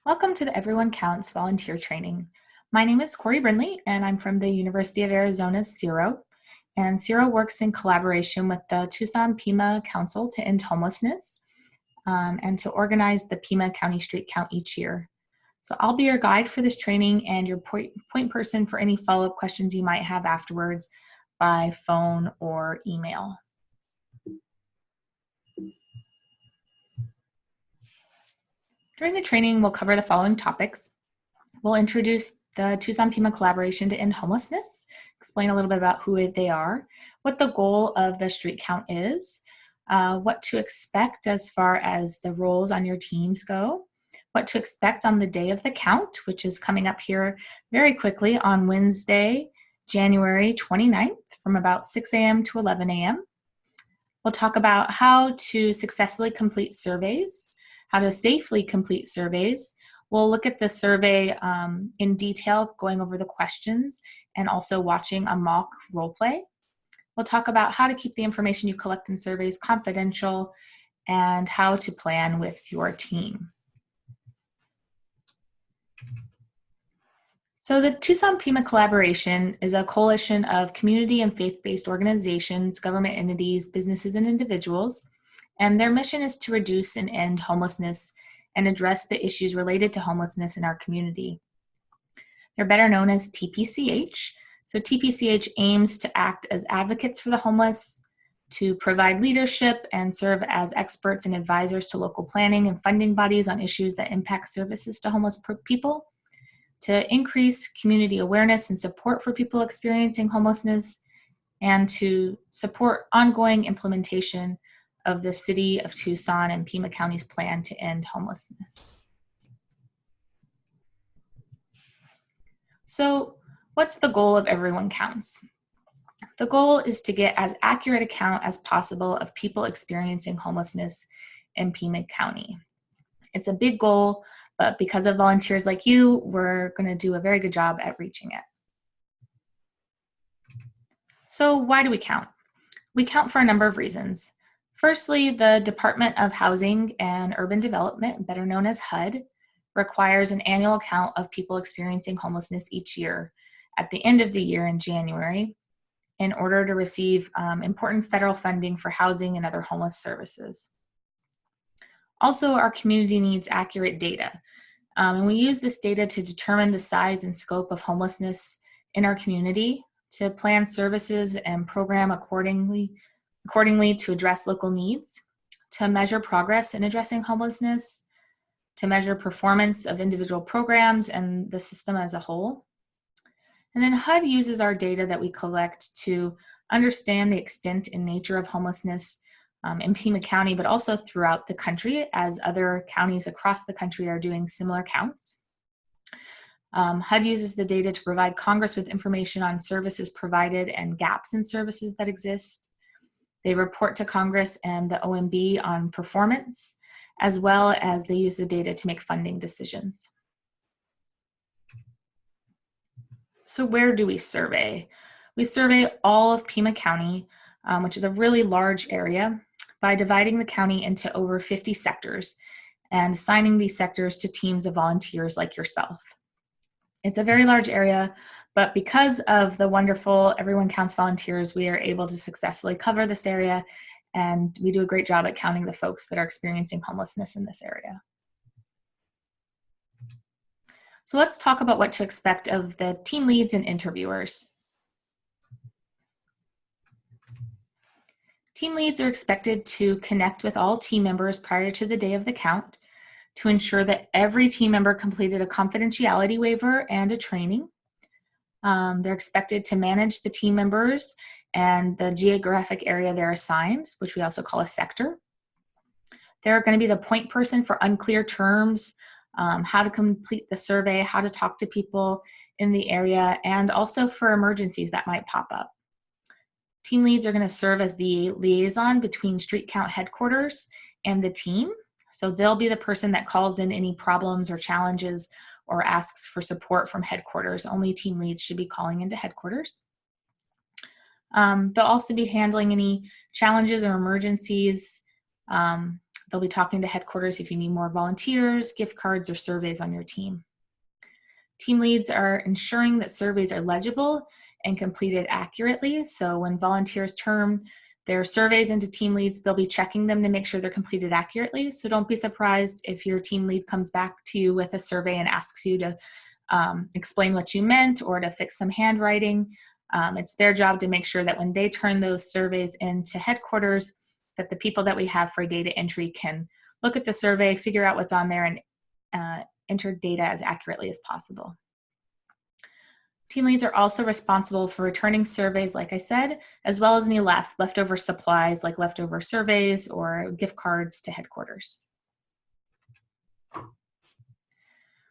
Welcome to the Everyone Counts volunteer training. My name is Corey Brindley, and I'm from the University of Arizona's CIRO. And CIRO works in collaboration with the Tucson Pima Council to end homelessness and to organize the Pima County Street Count each year. So I'll be your guide for this training and your point person for any follow-up questions you might have afterwards by phone or email. During the training, we'll cover the following topics. We'll introduce the Tucson Pima collaboration to end homelessness, explain a little bit about who they are, what the goal of the street count is, what to expect as far as the roles on your teams go, what to expect on the day of the count, which is coming up here very quickly on Wednesday, January 29th from about 6 a.m. to 11 a.m. We'll talk about how to successfully complete surveys, how to safely complete surveys. We'll look at the survey in detail, going over the questions and also watching a mock role play. We'll talk about how to keep the information you collect in surveys confidential and how to plan with your team. So the Tucson Pima collaboration is a coalition of community and faith-based organizations, government entities, businesses, and individuals. And their mission is to reduce and end homelessness and address the issues related to homelessness in our community. They're better known as TPCH. So TPCH aims to act as advocates for the homeless, to provide leadership and serve as experts and advisors to local planning and funding bodies on issues that impact services to homeless people, to increase community awareness and support for people experiencing homelessness, and to support ongoing implementation of the City of Tucson and Pima County's plan to end homelessness. So what's the goal of Everyone Counts? The goal is to get as accurate a count as possible of people experiencing homelessness in Pima County. It's a big goal, but because of volunteers like you, we're going to do a very good job at reaching it. So why do we count? We count for a number of reasons. Firstly, the Department of Housing and Urban Development, better known as HUD, requires an annual count of people experiencing homelessness each year at the end of the year in January in order to receive important federal funding for housing and other homeless services. Also, our community needs accurate data, and we use this data to determine the size and scope of homelessness in our community, to plan services and program accordingly to address local needs, to measure progress in addressing homelessness, to measure performance of individual programs and the system as a whole. And then HUD uses our data that we collect to understand the extent and nature of homelessness in Pima County, but also throughout the country as other counties across the country are doing similar counts. HUD uses the data to provide Congress with information on services provided and gaps in services that exist. They report to Congress and the OMB on performance, as well as they use the data to make funding decisions. So where do we survey? We survey all of Pima County, which is a really large area, by dividing the county into over 50 sectors and assigning these sectors to teams of volunteers like yourself. It's a very large area, but because of the wonderful Everyone Counts volunteers, we are able to successfully cover this area, and we do a great job at counting the folks that are experiencing homelessness in this area. So let's talk about what to expect of the team leads and interviewers. Team leads are expected to connect with all team members prior to the day of the count to ensure that every team member completed a confidentiality waiver and a training. They're expected to manage the team members and the geographic area they're assigned, which we also call a sector. They're going to be the point person for unclear terms, how to complete the survey, how to talk to people in the area, and also for emergencies that might pop up. Team leads are going to serve as the liaison between Street Count headquarters and the team. So they'll be the person that calls in any problems or challenges or asks for support from headquarters. Only team leads should be calling into headquarters. They'll also be handling any challenges or emergencies. They'll They'll be talking to headquarters if you need more volunteers, gift cards, or surveys on your team. Team leads are ensuring that surveys are legible and completed accurately. So when volunteers turn their surveys into team leads, they'll be checking them to make sure they're completed accurately. So don't be surprised if your team lead comes back to you with a survey and asks you to explain what you meant or to fix some handwriting. It's their job to make sure that when they turn those surveys into headquarters, that the people that we have for data entry can look at the survey, figure out what's on there, and enter data as accurately as possible. Team leads are also responsible for returning surveys, like I said, as well as any leftover supplies like leftover surveys or gift cards to headquarters.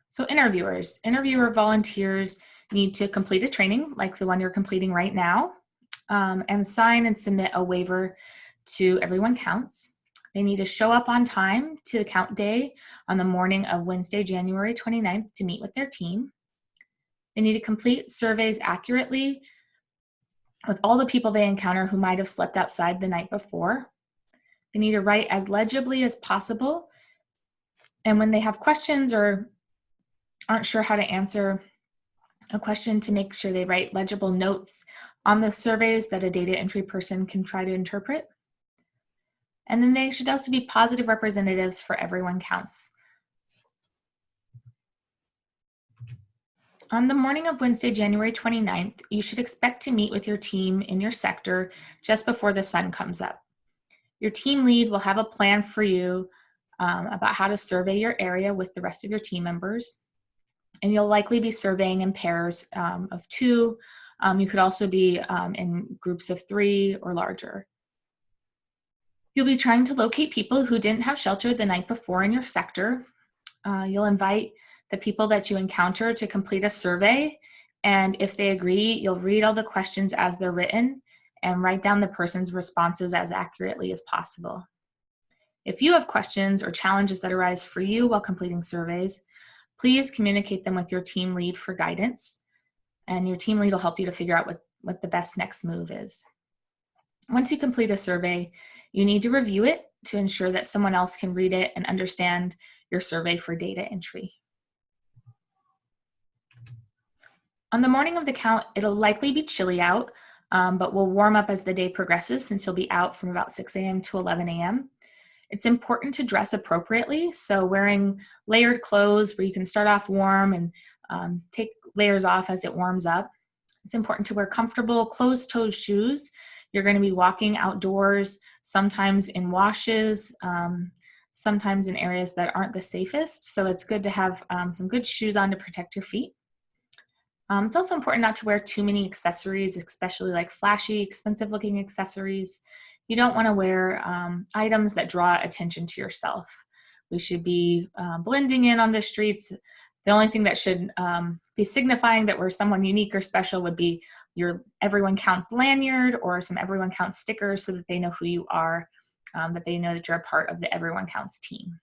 So interviewer volunteers need to complete a training like the one you're completing right now, and sign and submit a waiver to Everyone Counts. They need to show up on time to the count day on the morning of Wednesday, January 29th to meet with their team. They need to complete surveys accurately with all the people they encounter who might have slept outside the night before. They need to write as legibly as possible. And when they have questions or aren't sure how to answer a question, to make sure they write legible notes on the surveys that a data entry person can try to interpret. And then they should also be positive representatives for Everyone Counts. On the morning of Wednesday, January 29th, you should expect to meet with your team in your sector just before the sun comes up. Your team lead will have a plan for you about how to survey your area with the rest of your team members. And you'll likely be surveying in pairs of 2. You could also be in groups of 3 or larger. You'll be trying to locate people who didn't have shelter the night before in your sector. You'll invite the people that you encounter to complete a survey, and if they agree, you'll read all the questions as they're written and write down the person's responses as accurately as possible. If you have questions or challenges that arise for you while completing surveys, please communicate them with your team lead for guidance, and your team lead will help you to figure out what the best next move is. Once you complete a survey, you need to review it to ensure that someone else can read it and understand your survey for data entry. On the morning of the count, it'll likely be chilly out, but will warm up as the day progresses since you'll be out from about 6 a.m. to 11 a.m. It's important to dress appropriately, so wearing layered clothes where you can start off warm and take layers off as it warms up. It's important to wear comfortable closed-toed shoes. You're going to be walking outdoors, sometimes in washes, sometimes in areas that aren't the safest, so it's good to have some good shoes on to protect your feet. It's also important not to wear too many accessories, especially like flashy, expensive-looking accessories. You don't want to wear items that draw attention to yourself. We should be blending in on the streets. The only thing that should be signifying that we're someone unique or special would be your Everyone Counts lanyard or some Everyone Counts stickers so that they know who you are, that they know that you're a part of the Everyone Counts team.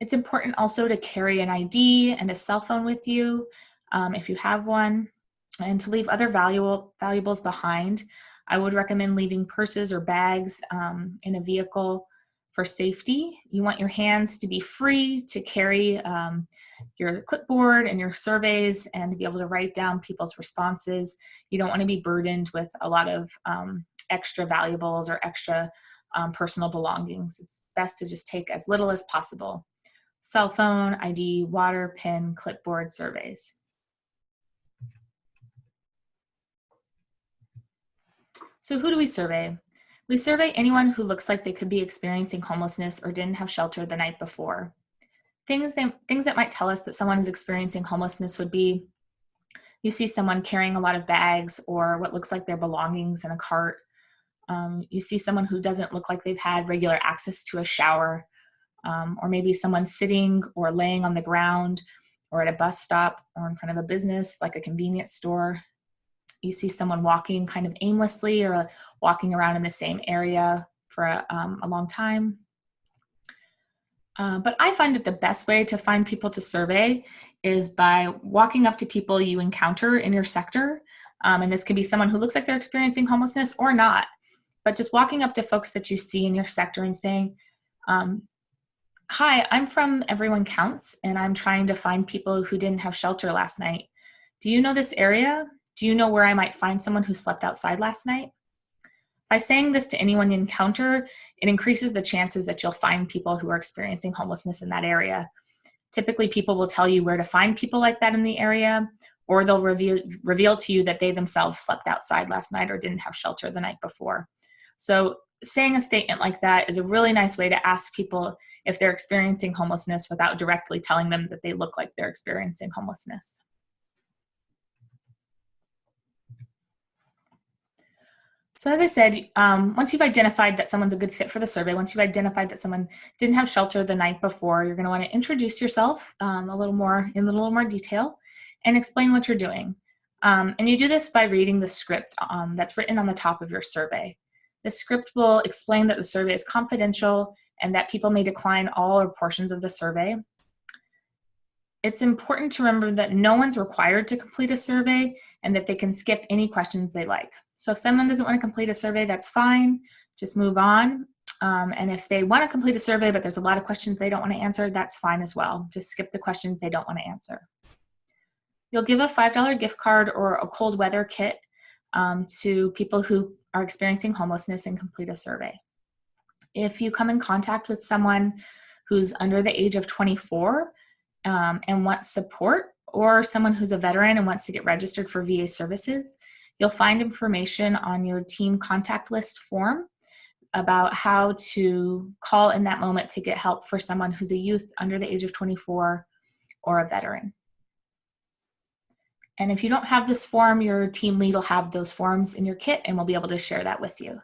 It's important also to carry an ID and a cell phone with you if you have one, and to leave other valuables behind. I would recommend leaving purses or bags in a vehicle for safety. You want your hands to be free to carry your clipboard and your surveys and to be able to write down people's responses. You don't want to be burdened with a lot of extra valuables or extra personal belongings. It's best to just take as little as possible. Cell phone, ID, water, pen, clipboard, surveys. So who do we survey? We survey anyone who looks like they could be experiencing homelessness or didn't have shelter the night before. Things that might tell us that someone is experiencing homelessness would be you see someone carrying a lot of bags or what looks like their belongings in a cart. You see someone who doesn't look like they've had regular access to a shower, or maybe someone sitting or laying on the ground or at a bus stop or in front of a business like a convenience store. You see someone walking kind of aimlessly or walking around in the same area for a long time. But I find that the best way to find people to survey is by walking up to people you encounter in your sector. And this can be someone who looks like they're experiencing homelessness or not. But just walking up to folks that you see in your sector and saying, Hi, I'm from Everyone Counts, and I'm trying to find people who didn't have shelter last night. Do you know this area? Do you know where I might find someone who slept outside last night? By saying this to anyone you encounter, it increases the chances that you'll find people who are experiencing homelessness in that area. Typically, people will tell you where to find people like that in the area, or they'll reveal to you that they themselves slept outside last night or didn't have shelter the night before. So saying a statement like that is a really nice way to ask people if they're experiencing homelessness without directly telling them that they look like they're experiencing homelessness. So as I said, once you've identified that someone's a good fit for the survey, once you've identified that someone didn't have shelter the night before, you're going to want to introduce yourself a little more detail and explain what you're doing. And you do this by reading the script that's written on the top of your survey. The script will explain that the survey is confidential and that people may decline all or portions of the survey. It's important to remember that no one's required to complete a survey and that they can skip any questions they like. So if someone doesn't want to complete a survey, that's fine. Just move on. And if they want to complete a survey, but there's a lot of questions they don't want to answer, that's fine as well. Just skip the questions they don't want to answer. You'll give a $5 gift card or a cold weather kit to people who are experiencing homelessness and complete a survey. If you come in contact with someone who's under the age of 24, and wants support, or someone who's a veteran and wants to get registered for VA services, you'll find information on your team contact list form about how to call in that moment to get help for someone who's a youth under the age of 24 or a veteran. And if you don't have this form, your team lead will have those forms in your kit and we'll be able to share that with you.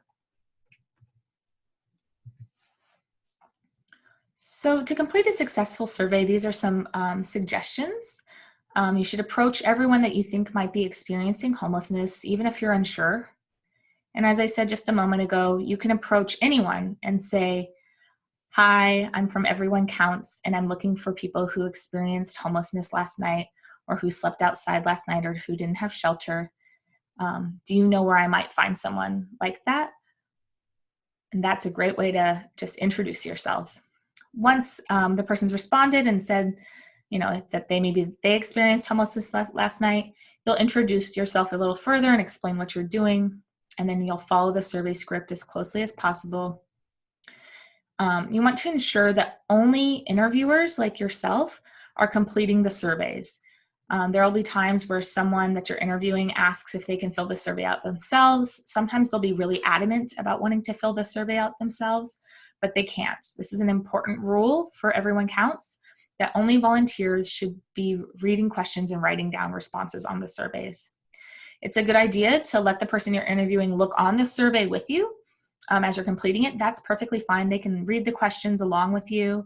So to complete a successful survey, these are some suggestions. You should approach everyone that you think might be experiencing homelessness, even if you're unsure. And as I said just a moment ago, you can approach anyone and say, hi, I'm from Everyone Counts, and I'm looking for people who experienced homelessness last night or who slept outside last night or who didn't have shelter. Do you know where I might find someone like that? And that's a great way to just introduce yourself. Once the person's responded and said, that they experienced homelessness last night, you'll introduce yourself a little further and explain what you're doing, and then you'll follow the survey script as closely as possible. You want to ensure that only interviewers like yourself are completing the surveys. There will be times where someone that you're interviewing asks if they can fill the survey out themselves. Sometimes they'll be really adamant about wanting to fill the survey out themselves, but they can't. This is an important rule for Everyone Counts, that only volunteers should be reading questions and writing down responses on the surveys. It's a good idea to let the person you're interviewing look on the survey with you as you're completing it. That's perfectly fine. They can read the questions along with you,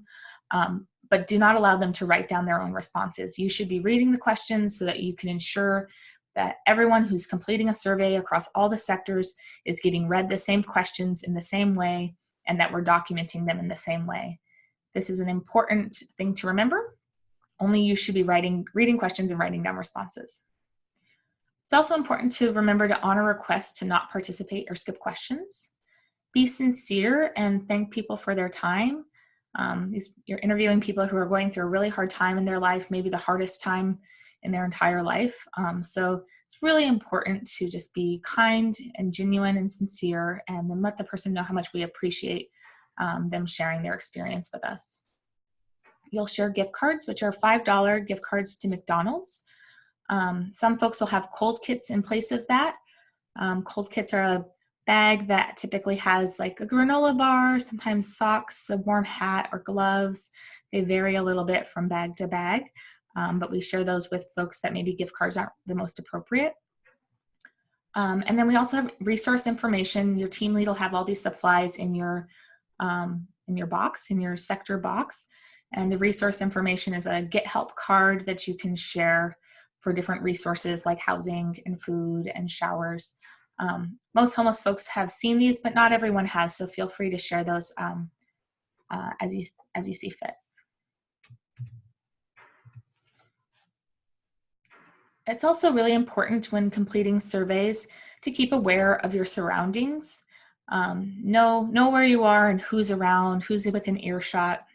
but do not allow them to write down their own responses. You should be reading the questions so that you can ensure that everyone who's completing a survey across all the sectors is getting read the same questions in the same way, and that we're documenting them in the same way. This is an important thing to remember. Only you should be reading questions and writing down responses. It's also important to remember to honor requests to not participate or skip questions. Be sincere and thank people for their time. You're interviewing people who are going through a really hard time in their life, maybe the hardest time in their entire life. So it's really important to just be kind and genuine and sincere, and then let the person know how much we appreciate them sharing their experience with us. You'll share gift cards, which are $5 gift cards to McDonald's. Some folks will have cold kits in place of that. Cold kits are a bag that typically has like a granola bar, sometimes socks, a warm hat, or gloves. They vary a little bit from bag to bag, but we share those with folks that maybe gift cards aren't the most appropriate. And then we also have resource information. Your team lead will have all these supplies in your box, in your sector box. And the resource information is a Get Help card that you can share for different resources like housing and food and showers. Most homeless folks have seen these, but not everyone has, so feel free to share those as you see fit. It's also really important when completing surveys to keep aware of your surroundings. Know where you are and who's around, who's within earshot.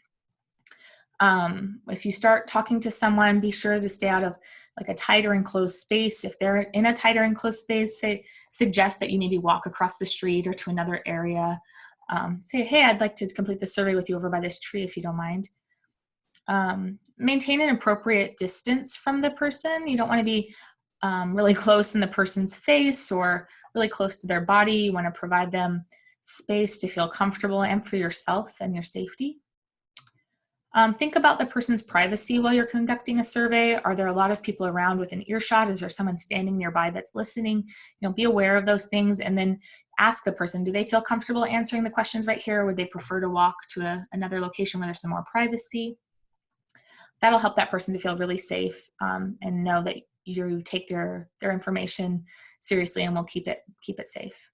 If you start talking to someone, be sure to stay out of like a tight or enclosed space. If they're in a tight or enclosed space, suggest that you maybe walk across the street or to another area. Say, hey, I'd like to complete the survey with you over by this tree if you don't mind. Maintain an appropriate distance from the person. You don't want to be really close in the person's face or really close to their body. You want to provide them space to feel comfortable and for yourself and your safety. Think about the person's privacy while you're conducting a survey. Are there a lot of people around within earshot? Is there someone standing nearby that's listening? Be aware of those things, and then ask the person, do they feel comfortable answering the questions right here, or would they prefer to walk to another location where there's some more privacy? That'll help that person to feel really safe and know that you take their information seriously and will keep it safe.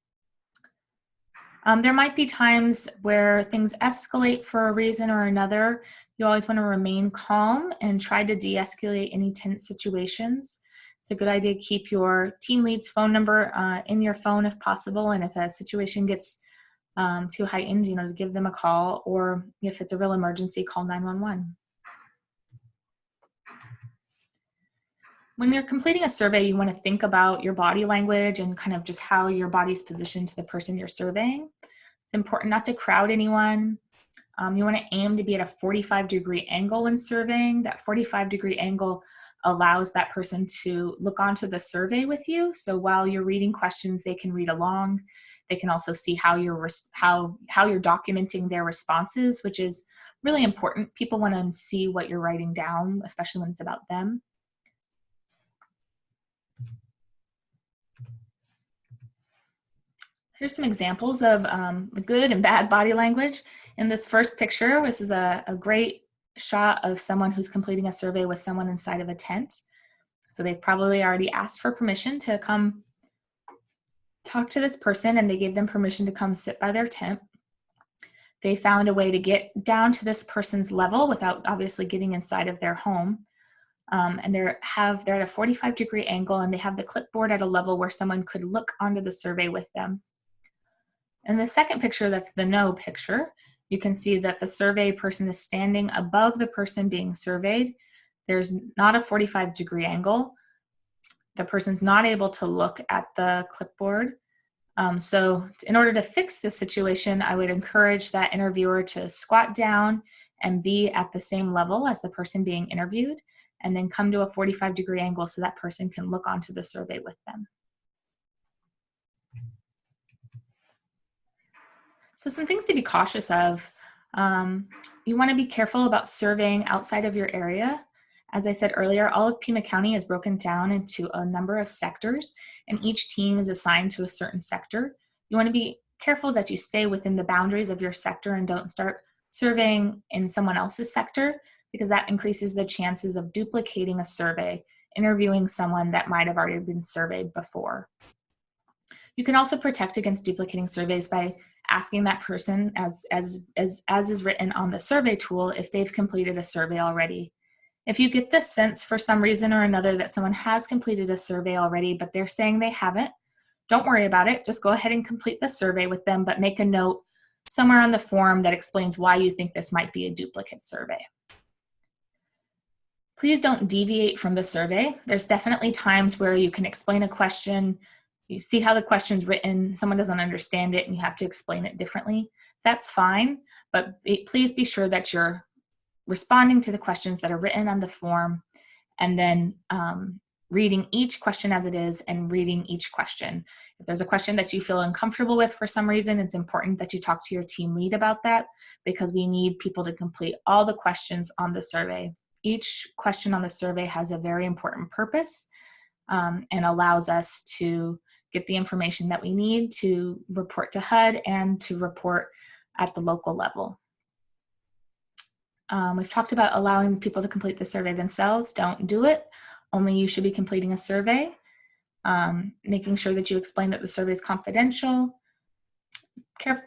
There might be times where things escalate for a reason or another. You always want to remain calm and try to de-escalate any tense situations. It's a good idea to keep your team lead's phone number in your phone if possible, and if a situation gets too heightened, to give them a call, or if it's a real emergency, call 911. When you're completing a survey, you want to think about your body language and kind of just how your body's positioned to the person you're surveying. It's important not to crowd anyone. You want to aim to be at a 45-degree angle when surveying. That 45-degree angle allows that person to look onto the survey with you. So while you're reading questions, they can read along. They can also see how you're documenting their responses, which is really important. People want to see what you're writing down, especially when it's about them. Here's some examples of the good and bad body language. In this first picture, this is a great shot of someone who's completing a survey with someone inside of a tent. So they've probably already asked for permission to come talk to this person, and they gave them permission to come sit by their tent. They found a way to get down to this person's level without obviously getting inside of their home. And they're at a 45-degree angle, and they have the clipboard at a level where someone could look onto the survey with them. In the second picture, that's the no picture, you can see that the survey person is standing above the person being surveyed. There's not a 45-degree angle. The person's not able to look at the clipboard. So in order to fix this situation, I would encourage that interviewer to squat down and be at the same level as the person being interviewed, and then come to a 45-degree angle so that person can look onto the survey with them. So some things to be cautious of. You want to be careful about surveying outside of your area. As I said earlier, all of Pima County is broken down into a number of sectors, and each team is assigned to a certain sector. You want to be careful that you stay within the boundaries of your sector and don't start surveying in someone else's sector, because that increases the chances of duplicating a survey, interviewing someone that might have already been surveyed before. You can also protect against duplicating surveys by asking that person, as is written on the survey tool, if they've completed a survey already. If you get this sense for some reason or another that someone has completed a survey already, but they're saying they haven't, don't worry about it. Just go ahead and complete the survey with them, but make a note somewhere on the form that explains why you think this might be a duplicate survey. Please don't deviate from the survey. There's definitely times where you can explain a question, you see how the question's written, someone doesn't understand it, and you have to explain it differently. That's fine, but please be sure that you're responding to the questions that are written on the form, and then reading each question as it is and reading each question. If there's a question that you feel uncomfortable with for some reason, it's important that you talk to your team lead about that, because we need people to complete all the questions on the survey. Each question on the survey has a very important purpose and allows us to get the information that we need to report to HUD and to report at the local level. We've talked about allowing people to complete the survey themselves. Don't do it. Only you should be completing a survey. Making sure that you explain that the survey is confidential.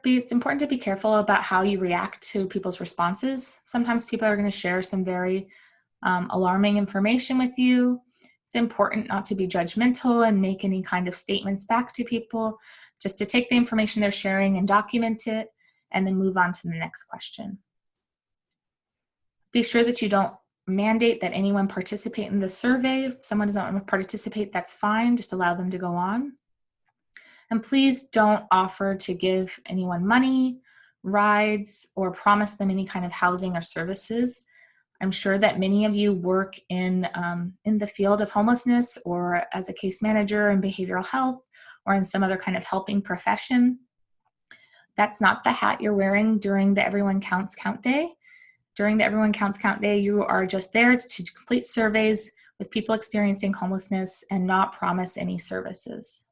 It's important to be careful about how you react to people's responses. Sometimes people are going to share some very alarming information with you. It's important not to be judgmental and make any kind of statements back to people. just to take the information they're sharing and document it, and then move on to the next question. Be sure that you don't mandate that anyone participate in the survey. If someone doesn't want to participate, that's fine. Just allow them to go on. And please don't offer to give anyone money, rides, or promise them any kind of housing or services. I'm sure that many of you work in the field of homelessness or as a case manager in behavioral health or in some other kind of helping profession. That's not the hat you're wearing during the Everyone Counts Count Day. During the Everyone Counts Count Day, you are just there to complete surveys with people experiencing homelessness and not promise any services.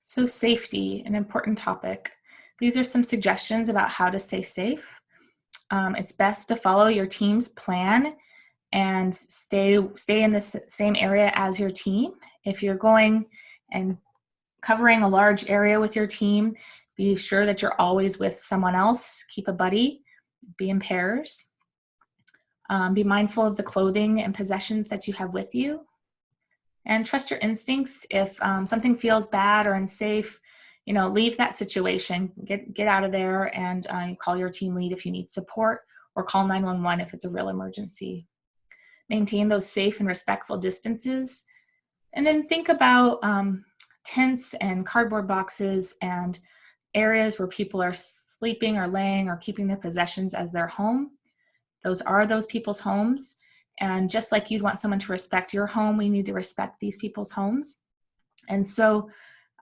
So safety, an important topic. These are some suggestions about how to stay safe. It's best to follow your team's plan and stay in the same area as your team. If you're going and covering a large area with your team, be sure that you're always with someone else. Keep a buddy. Be in pairs. Be mindful of the clothing and possessions that you have with you. And trust your instincts. If something feels bad or unsafe, leave that situation. Get out of there and call your team lead if you need support, or call 911 if it's a real emergency. Maintain those safe and respectful distances. And then think about tents and cardboard boxes and areas where people are sleeping or laying or keeping their possessions as their home. Those are those people's homes. And just like you'd want someone to respect your home, we need to respect these people's homes. And so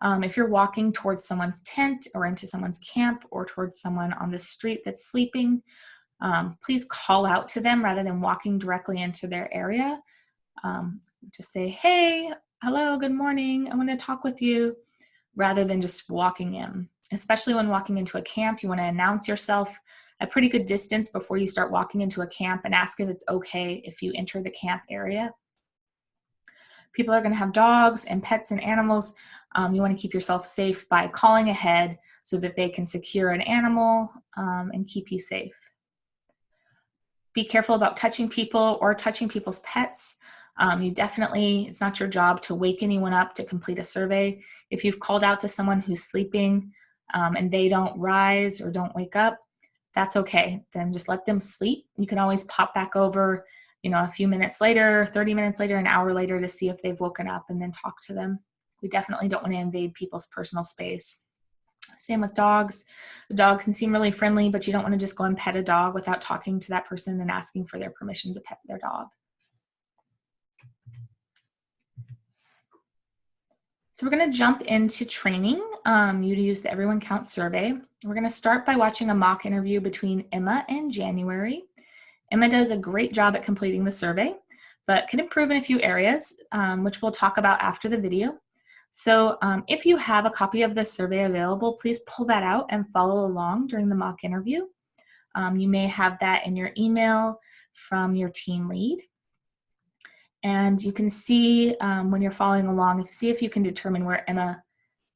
if you're walking towards someone's tent or into someone's camp or towards someone on the street that's sleeping, please call out to them rather than walking directly into their area. Just say, hey, hello, good morning, I want to talk with you, rather than just walking in. Especially when walking into a camp, you want to announce yourself a pretty good distance before you start walking into a camp and ask if it's okay if you enter the camp area. People are going to have dogs and pets and animals. You want to keep yourself safe by calling ahead so that they can secure an animal and keep you safe. Be careful about touching people or touching people's pets. It's not your job to wake anyone up to complete a survey. If you've called out to someone who's sleeping and they don't rise or don't wake up, that's okay. Then just let them sleep. You can always pop back over, a few minutes later, 30 minutes later, an hour later to see if they've woken up and then talk to them. We definitely don't want to invade people's personal space. Same with dogs. A dog can seem really friendly, but you don't want to just go and pet a dog without talking to that person and asking for their permission to pet their dog. So we're going to jump into training you to use the Everyone Counts survey. We're going to start by watching a mock interview between Emma and January. Emma does a great job at completing the survey, but can improve in a few areas, which we'll talk about after the video. So if you have a copy of the survey available, please pull that out and follow along during the mock interview. You may have that in your email from your team lead. And you can see when you're following along, see if you can determine where Emma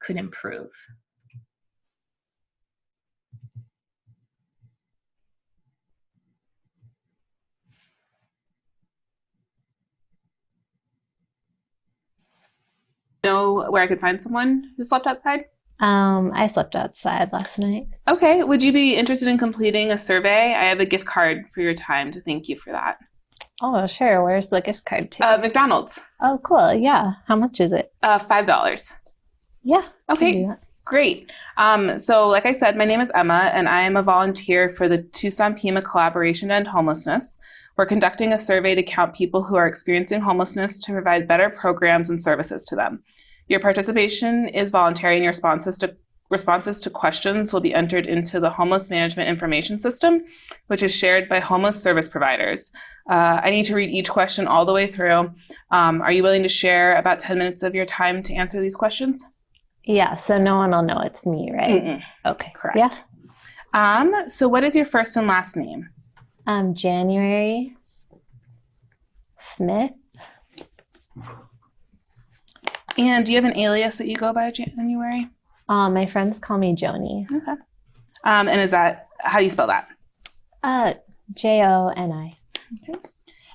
could improve. Know where I could find someone who slept outside? I slept outside last night. Okay. Would you be interested in completing a survey? I have a gift card for your time to thank you for that. Oh, sure. Where's the gift card to? McDonald's. Oh, cool. Yeah. How much is it? $5. Yeah. Okay. Great. So like I said, my name is Emma, and I am a volunteer for the Tucson Pima collaboration to end homelessness. We're conducting a survey to count people who are experiencing homelessness to provide better programs and services to them. Your participation is voluntary, and your responses to questions will be entered into the Homeless Management Information System, which is shared by homeless service providers. I need to read each question all the way through. Are you willing to share about 10 minutes of your time to answer these questions? Yeah, so no one will know it's me, right? Mm-mm. Okay. Correct. Yeah. So what is your first and last name? January Smith. And do you have an alias that you go by, January? My friends call me Joni. Okay. And is that, how do you spell that? Joni. Okay.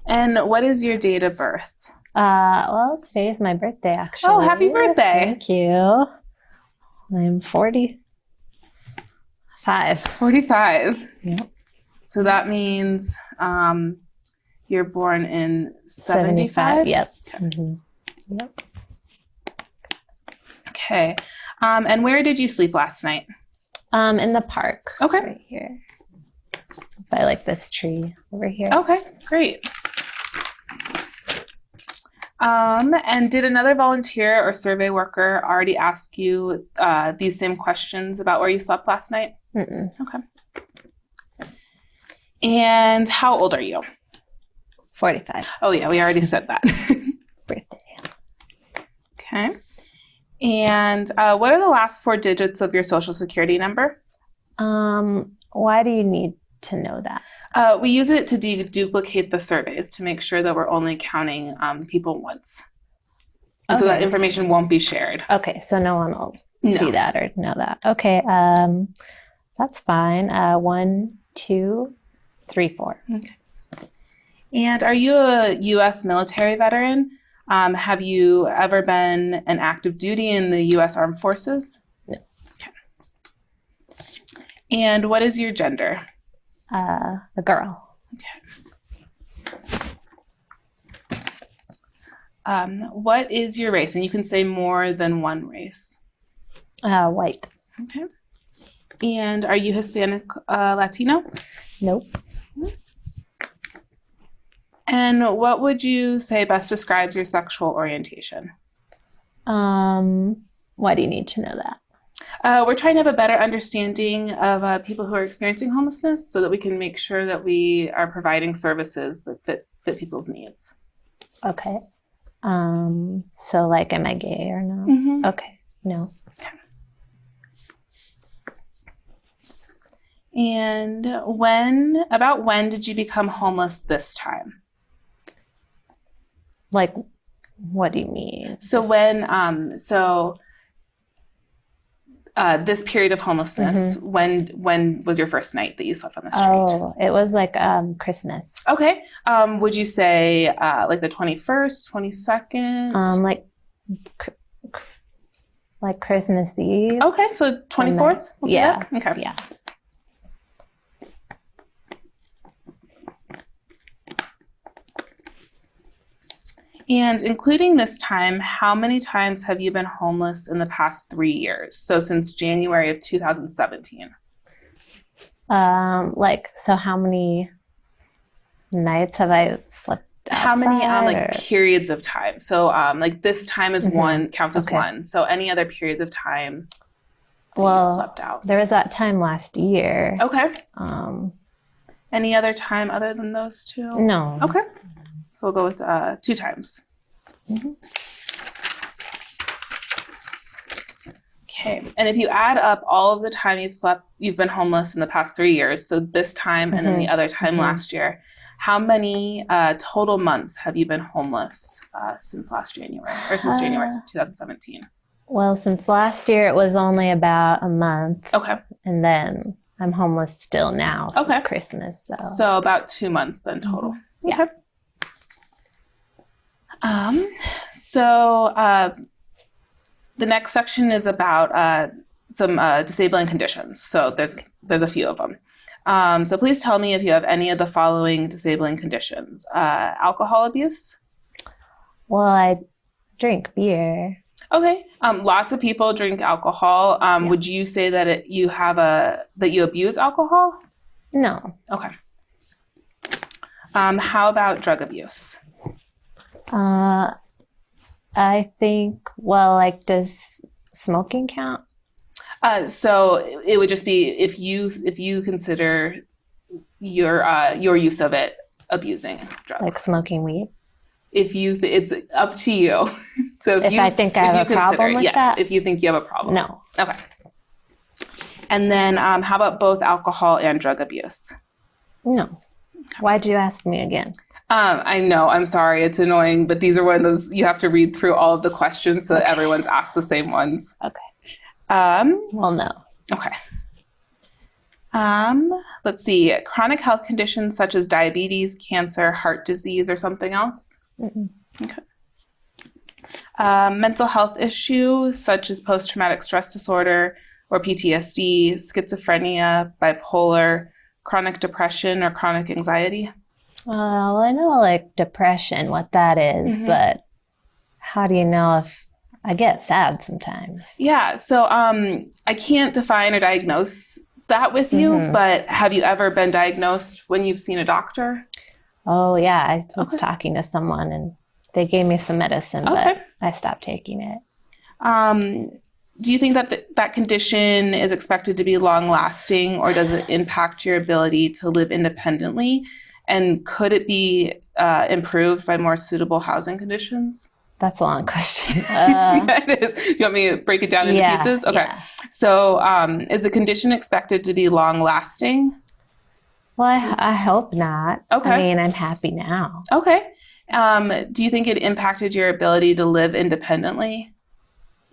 And what is your date of birth? Well, today is my birthday, actually. Oh, happy birthday. Thank you. I'm 45. 45. Yep. So that means you're born in 75? Yep. Yep. Okay. And where did you sleep last night? In the park. Okay. Right here. By like this tree over here. Okay, great. And did another volunteer or survey worker already ask you these same questions about where you slept last night? Mm-mm. Okay. And how old are you? 45. Oh yeah, we already said that. Birthday. Okay. And what are the last 4 digits of your social security number? Why do you need to know that? We use it to duplicate the surveys to make sure that we're only counting people once. And so that information won't be shared. Okay, so no one will No. see that or know that. Okay, that's fine. 1, 2, 3, 4. Okay. And are you a U.S. military veteran? Have you ever been an active duty in the U.S. Armed Forces? No. Okay. And what is your gender? A girl. Okay. What is your race? And you can say more than one race. White. Okay. And are you Hispanic, Latino? Nope. And what would you say best describes your sexual orientation? Why do you need to know that? We're trying to have a better understanding of people who are experiencing homelessness so that we can make sure that we are providing services that fit people's needs. Okay. So like, am I gay or no? Mm-hmm. Okay. No. And when did you become homeless this time? Like, what do you mean? So this period of homelessness, when was your first night that you slept on the street? Oh, it was like Christmas. Okay. Would you say like the 21st, 22nd? Like Christmas Eve. Okay, so 24th? We'll say Yeah. that? Okay. Yeah. And including this time, how many times have you been homeless in the past 3 years? So since January of 2017. So how many nights have I slept outside? How many periods of time? So like this time is one, counts as Okay. one. So any other periods of time that you slept out? There was that time last year. Okay. Any Any other time other than those two? No. Okay. So we'll go with 2 times. Okay. And if you add up all of the time you've been homeless in the past 3 years, so this time and then the other time last year, how many total months have you been homeless since last January, or since January 2017? Well, since last year, it was only about a month. Okay. And then I'm homeless still now since Christmas. So about 2 months then total. Yeah. Okay. So the next section is about some disabling conditions. So there's a few of them. So please tell me if you have any of the following disabling conditions. Alcohol abuse? Well, I drink beer. Okay. Lots of people drink alcohol. Would you say that you abuse alcohol? No. Okay. How about drug abuse? I think, well, like, does smoking count? So it would just be if you consider your use of it abusing drugs. Like smoking weed? It's up to you. So if I think I have a problem with that? If you think you have a problem. No. Okay. And then how about both alcohol and drug abuse? No. Why'd you ask me again? I know, I'm sorry, it's annoying, but these are one of those, you have to read through all of the questions so that everyone's asked the same ones. Okay. Well, no. Okay. Let's see, chronic health conditions such as diabetes, cancer, heart disease, or something else? Mm-mm. Okay. Mental health issue such as post-traumatic stress disorder or PTSD, schizophrenia, bipolar, chronic depression, or chronic anxiety? Well, I know like depression, what that is, but how do you know if I get sad sometimes? Yeah, so I can't define or diagnose that with you, but have you ever been diagnosed when you've seen a doctor? Oh, yeah. I was talking to someone and they gave me some medicine, but I stopped taking it. Do you think that that condition is expected to be long-lasting, or does it impact your ability to live independently? And could it be improved by more suitable housing conditions? That's a long question. It is. You want me to break it down into pieces? Okay. Yeah. So is the condition expected to be long-lasting? Well, I hope not. Okay. I mean, I'm happy now. Okay. Do you think it impacted your ability to live independently?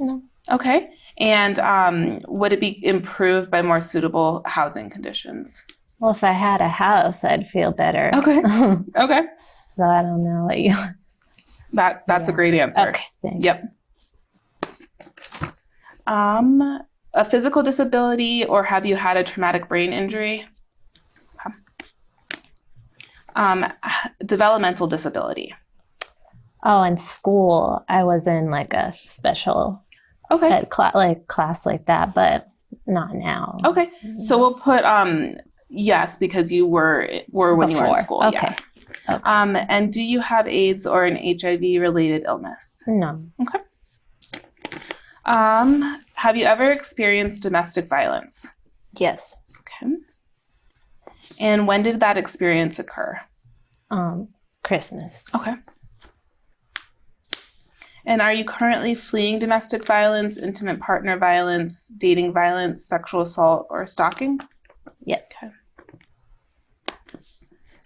No. Okay. And would it be improved by more suitable housing conditions? Well, if I had a house, I'd feel better. Okay. Okay. So I don't know what you... That's a great answer. Okay, thanks. Yep. A physical disability, or have you had a traumatic brain injury? Developmental disability. Oh, in school, I was in like a special class like that, but not now. Okay. So we'll put yes, because you were when you were in school. Okay. Yeah. Okay. And do you have AIDS or an HIV-related illness? No. Okay. Have you ever experienced domestic violence? Yes. Okay. And when did that experience occur? Christmas. Okay. And are you currently fleeing domestic violence, intimate partner violence, dating violence, sexual assault, or stalking? Yes. Okay.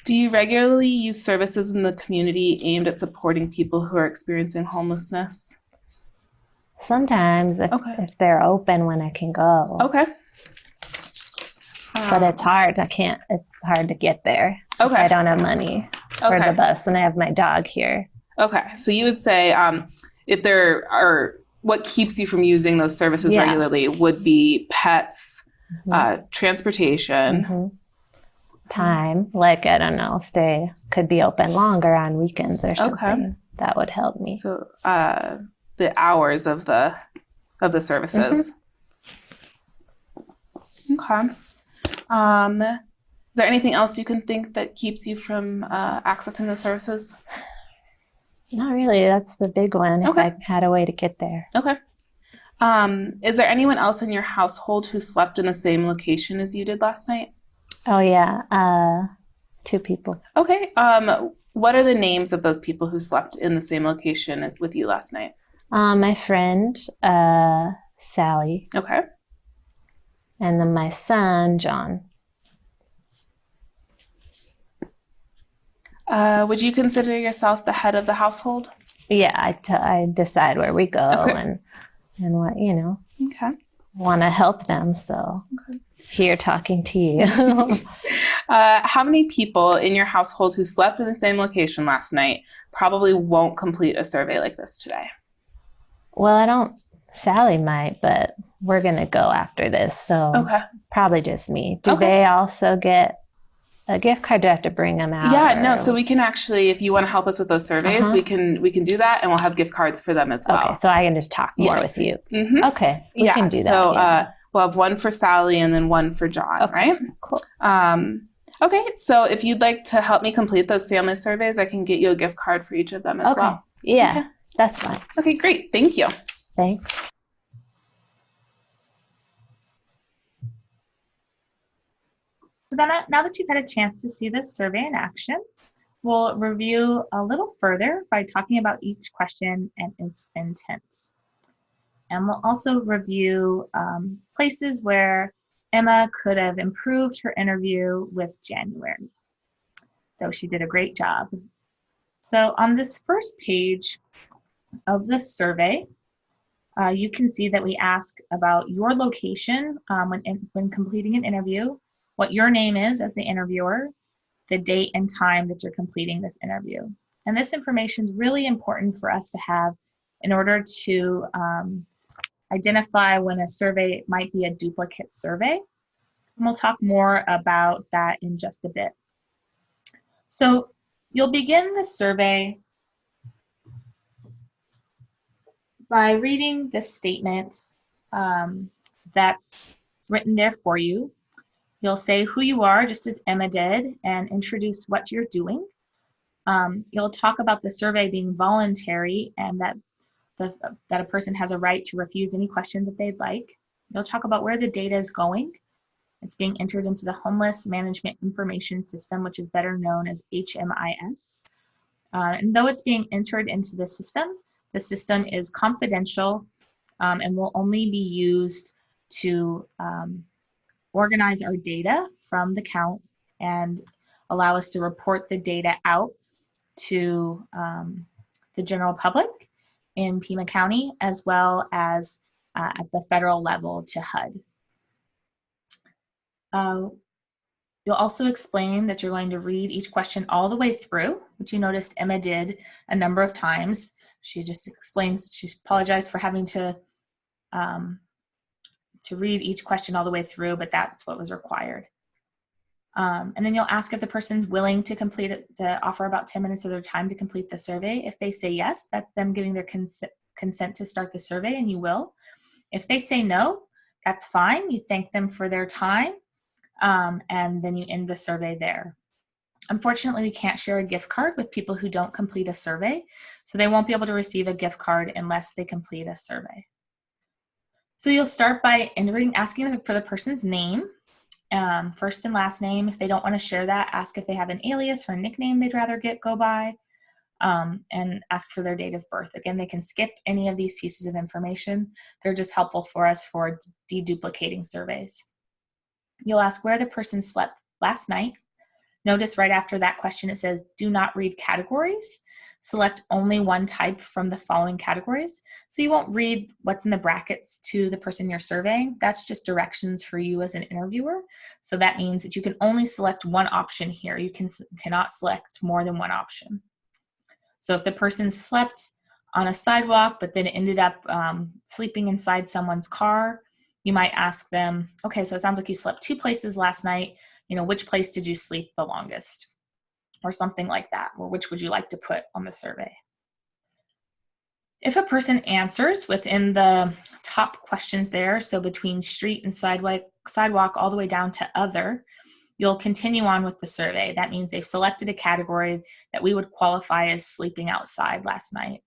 Do you regularly use services in the community aimed at supporting people who are experiencing homelessness? Sometimes if they're open when I can go. Okay. But it's hard. It's hard to get there. Okay. I don't have money for the bus and I have my dog here. Okay. So you would say if there are, what keeps you from using those services regularly would be pets, transportation. Time. Like, I don't know if they could be open longer on weekends or something. That would help me. So the hours of the services. Okay. Is there anything else you can think that keeps you from accessing the services? Not really. That's the big one. If I had a way to get there. Okay. Is there anyone else in your household who slept in the same location as you did last night? Oh, yeah. 2 people. Okay. What are the names of those people who slept in the same location as with you last night? My friend, Sally. Okay. And then my son, John. Would you consider yourself the head of the household? Yeah, I decide where we go and what, Okay. want to help them. So here talking to you. How many people in your household who slept in the same location last night probably won't complete a survey like this today? Well, Sally might, but we're going to go after this. So probably just me. Do they also get a gift card? Do I have to bring them out? Yeah, no. So we can actually, if you want to help us with those surveys, we can do that, and we'll have gift cards for them as well. Okay, so I can just talk more with you. Okay, we can do that. So we'll have one for Sally and then one for John, right? Cool. Okay, so if you'd like to help me complete those family surveys, I can get you a gift card for each of them as well. Yeah, that's fine. Okay, great. Thank you. Thanks. So then, now that you've had a chance to see this survey in action, we'll review a little further by talking about each question and its intent. And we'll also review places where Emma could have improved her interview with January, though she did a great job. So on this first page of this survey, you can see that we ask about your location when completing an interview, what your name is as the interviewer, the date and time that you're completing this interview. And this information is really important for us to have in order to identify when a survey might be a duplicate survey. And we'll talk more about that in just a bit. So you'll begin the survey by reading the statement that's written there for you. You'll say who you are, just as Emma did, and introduce what you're doing. You'll talk about the survey being voluntary and that a person has a right to refuse any question that they'd like. You'll talk about where the data is going. It's being entered into the Homeless Management Information System, which is better known as HMIS. And though it's being entered into the system is confidential and will only be used to organize our data from the count and allow us to report the data out to the general public in Pima County, as well as at the federal level to HUD. You'll also explain that you're going to read each question all the way through, which you noticed Emma did a number of times. She just explains, she apologized for having to read each question all the way through, but that's what was required. And then you'll ask if the person's willing to complete it, to offer about 10 minutes of their time to complete the survey. If they say yes, that's them giving their consent to start the survey, and you will. If they say no, that's fine. You thank them for their time, and then you end the survey there. Unfortunately, we can't share a gift card with people who don't complete a survey, so they won't be able to receive a gift card unless they complete a survey. So you'll start by asking for the person's name, first and last name. If they don't want to share that, ask if they have an alias or a nickname they'd rather go by, and ask for their date of birth. Again, they can skip any of these pieces of information. They're just helpful for us for deduplicating surveys. You'll ask where the person slept last night. Notice right after that question it says, do not read categories. Select only one type from the following categories. So you won't read what's in the brackets to the person you're surveying. That's just directions for you as an interviewer. So that means that you can only select one option here. You cannot select more than one option. So if the person slept on a sidewalk, but then ended up sleeping inside someone's car, you might ask them, okay, so it sounds like you slept 2 places last night. Which place did you sleep the longest? Or something like that, or which would you like to put on the survey? If a person answers within the top questions there, so between street and sidewalk all the way down to other, you'll continue on with the survey. That means they've selected a category that we would qualify as sleeping outside last night.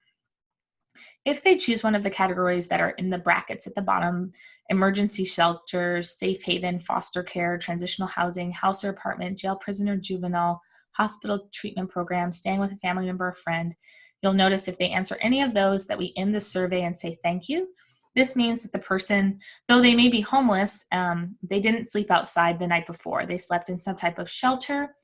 If they choose one of the categories that are in the brackets at the bottom, emergency shelters, safe haven, foster care, transitional housing, house or apartment, jail, prison, or juvenile, hospital treatment program, staying with a family member or friend, you'll notice if they answer any of those that we end the survey and say thank you. This means that the person, though they may be homeless, they didn't sleep outside the night before. They slept in some type of shelter,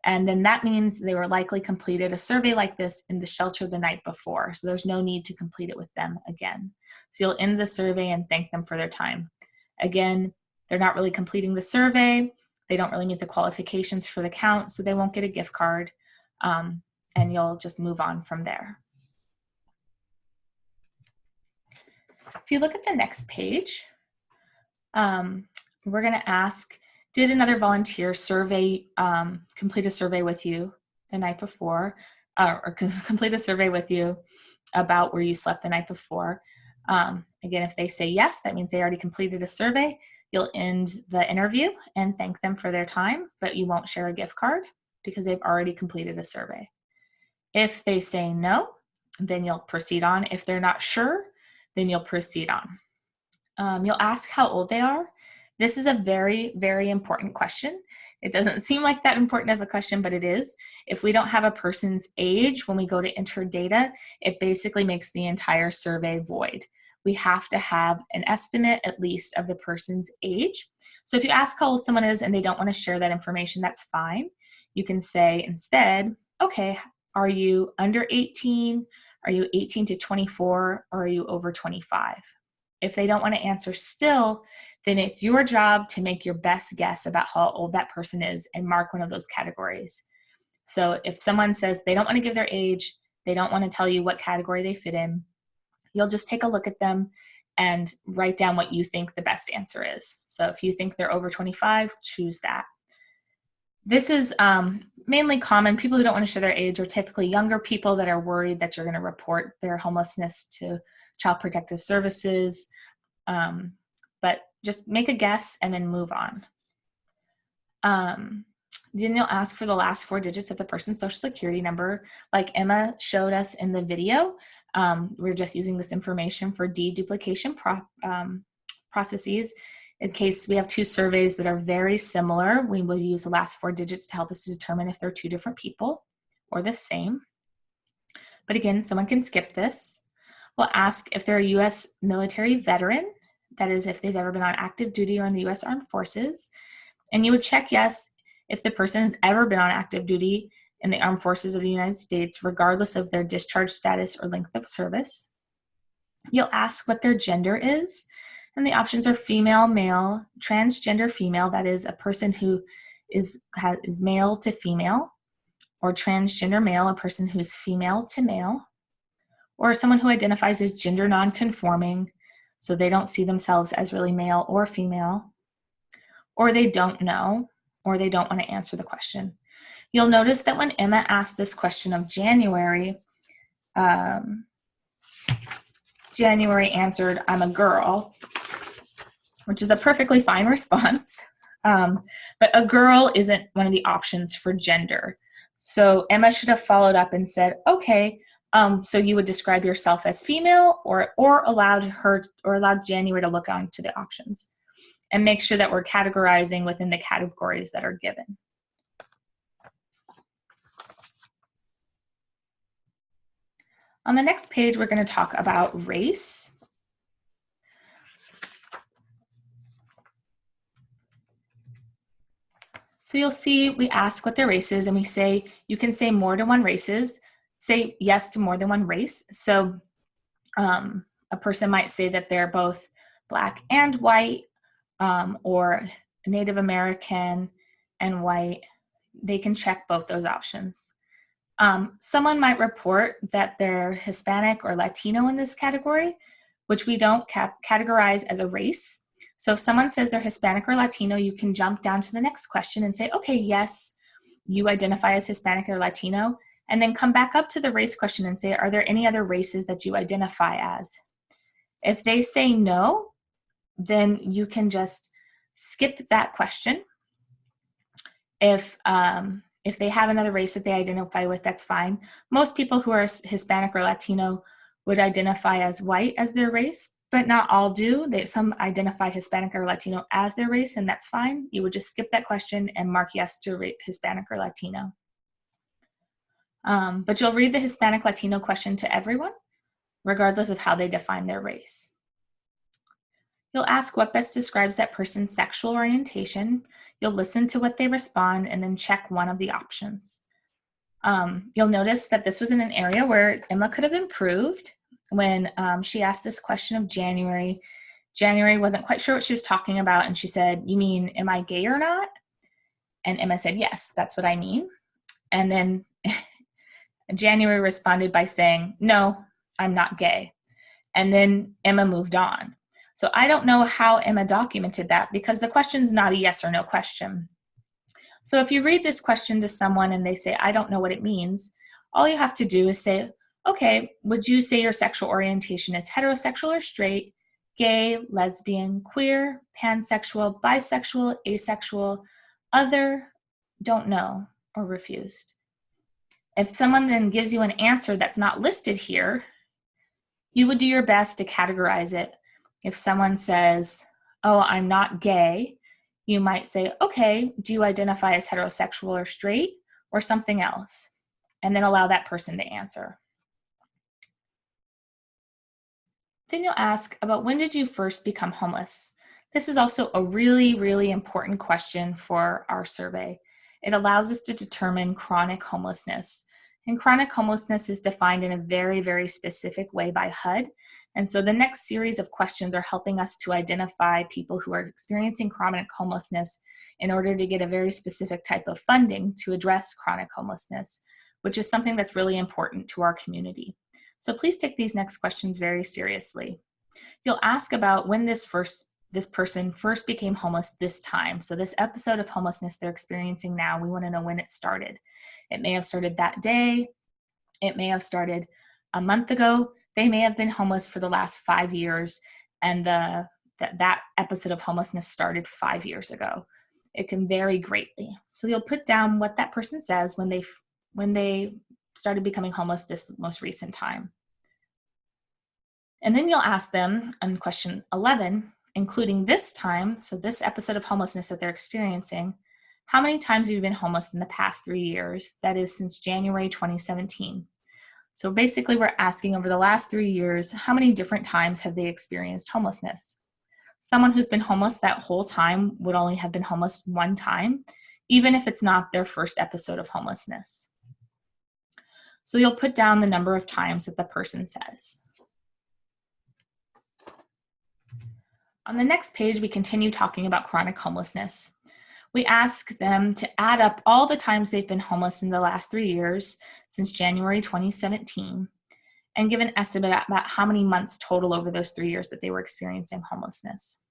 and then that means they were likely completed a survey like this in the shelter the night before, so there's no need to complete it with them again. So you'll end the survey and thank them for their time. Again, they're not really completing the survey, they don't really meet the qualifications for the count, so they won't get a gift card, and you'll just move on from there. If you look at the next page, we're going to ask, did another volunteer complete a survey with you the night before, or complete a survey with you about where you slept the night before? Again, if they say yes, that means they already completed a survey. You'll end the interview and thank them for their time, but you won't share a gift card because they've already completed a survey. If they say no, then you'll proceed on. If they're not sure, then you'll proceed on. You'll ask how old they are. This is a very, very important question. It doesn't seem like that important of a question, but it is. If we don't have a person's age when we go to enter data, it basically makes the entire survey void. We have to have an estimate at least of the person's age. So if you ask how old someone is and they don't want to share that information, that's fine. You can say instead, okay, are you under 18? Are you 18 to 24? Or are you over 25? If they don't want to answer still, then it's your job to make your best guess about how old that person is and mark one of those categories. So if someone says they don't want to give their age, they don't want to tell you what category they fit in, You'll just take a look at them and write down what you think the best answer is. So if you think they're over 25, choose that. This is mainly common. People who don't want to share their age are typically younger people that are worried that you're going to report their homelessness to Child Protective Services. But just make a guess and then move on. Then you'll ask for the last 4 digits of the person's social security number. Like Emma showed us in the video, we're just using this information for deduplication processes. In case we have 2 surveys that are very similar, we will use the last 4 digits to help us to determine if they're 2 different people or the same. But again, someone can skip this. We'll ask if they're a U.S. military veteran, that is, if they've ever been on active duty or in the U.S. Armed Forces. And you would check yes if the person has ever been on active duty in the Armed Forces of the United States, regardless of their discharge status or length of service. You'll ask what their gender is, and the options are female, male, transgender female, that is a person who is male to female, or transgender male, a person who's female to male, or someone who identifies as gender nonconforming, so they don't see themselves as really male or female, or they don't know, or they don't want to answer the question. You'll notice that when Emma asked this question of January, January answered, "I'm a girl," which is a perfectly fine response. But a girl isn't one of the options for gender. So Emma should have followed up and said, okay, so you would describe yourself as female, or allowed January to look on to the options and make sure that we're categorizing within the categories that are given. On the next page, we're going to talk about race. So you'll see we ask what their race is, and we say you can say more than one races. Say yes to more than one race. So a person might say that they're both Black and white, or Native American and white. They can check both those options. Someone might report that they're Hispanic or Latino in this category, which we don't categorize as a race. So if someone says they're Hispanic or Latino, you can jump down to the next question and say, okay, yes, you identify as Hispanic or Latino, and then come back up to the race question and say, are there any other races that you identify as? If they say no, then you can just skip that question. If they have another race that they identify with, that's fine. Most people who are Hispanic or Latino would identify as white as their race, but not all do. Some identify Hispanic or Latino as their race, and that's fine. You would just skip that question and mark yes to Hispanic or Latino. But you'll read the Hispanic Latino question to everyone, regardless of how they define their race. You'll ask what best describes that person's sexual orientation. You'll listen to what they respond and then check one of the options. You'll notice that this was in an area where Emma could have improved. When she asked this question of January, January wasn't quite sure what she was talking about, and she said, "You mean, am I gay or not?" And Emma said, "Yes, that's what I mean." And then January responded by saying, "No, I'm not gay." And then Emma moved on. So I don't know how Emma documented that, because the question's not a yes or no question. So if you read this question to someone and they say, "I don't know what it means," all you have to do is say, okay, would you say your sexual orientation is heterosexual or straight, gay, lesbian, queer, pansexual, bisexual, asexual, other, don't know, or refused? If someone then gives you an answer that's not listed here, you would do your best to categorize it. If someone says, "Oh, I'm not gay," you might say, okay, do you identify as heterosexual or straight, or something else? And then allow that person to answer. Then you'll ask about, when did you first become homeless? This is also a really, really important question for our survey. It allows us to determine chronic homelessness. And chronic homelessness is defined in a very, very specific way by HUD. And so the next series of questions are helping us to identify people who are experiencing chronic homelessness in order to get a very specific type of funding to address chronic homelessness, which is something that's really important to our community. So please take these next questions very seriously. You'll ask about when this person first became homeless this time. So this episode of homelessness they're experiencing now, we want to know when it started. It may have started that day. It may have started a month ago. They may have been homeless for the last 5 years, and that episode of homelessness started 5 years ago. It can vary greatly. So you'll put down what that person says when they started becoming homeless this most recent time. And then you'll ask them on question 11, including this time, so this episode of homelessness that they're experiencing, how many times have you been homeless in the past 3 years? That is since January 2017. So basically we're asking over the last 3 years, how many different times have they experienced homelessness? Someone who's been homeless that whole time would only have been homeless one time, even if it's not their first episode of homelessness. So you'll put down the number of times that the person says. On the next page, we continue talking about chronic homelessness. We ask them to add up all the times they've been homeless in the last 3 years since January 2017 and give an estimate about how many months total over those 3 years that they were experiencing homelessness.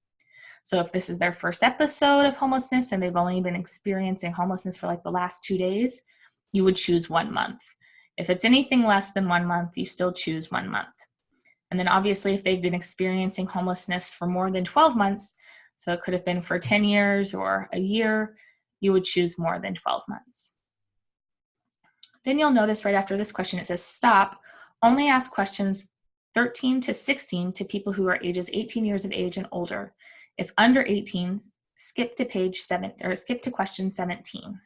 So if this is their first episode of homelessness and they've only been experiencing homelessness for like the last 2 days, you would choose 1 month. If it's anything less than 1 month, you still choose 1 month. And then obviously if they've been experiencing homelessness for more than 12 months, so it could have been for 10 years or a year, you would choose more than 12 months. Then you'll notice right after this question, it says stop, only ask questions 13 to 16 to people who are ages 18 years of age and older. If under 18, skip to page 7 or skip to question 17.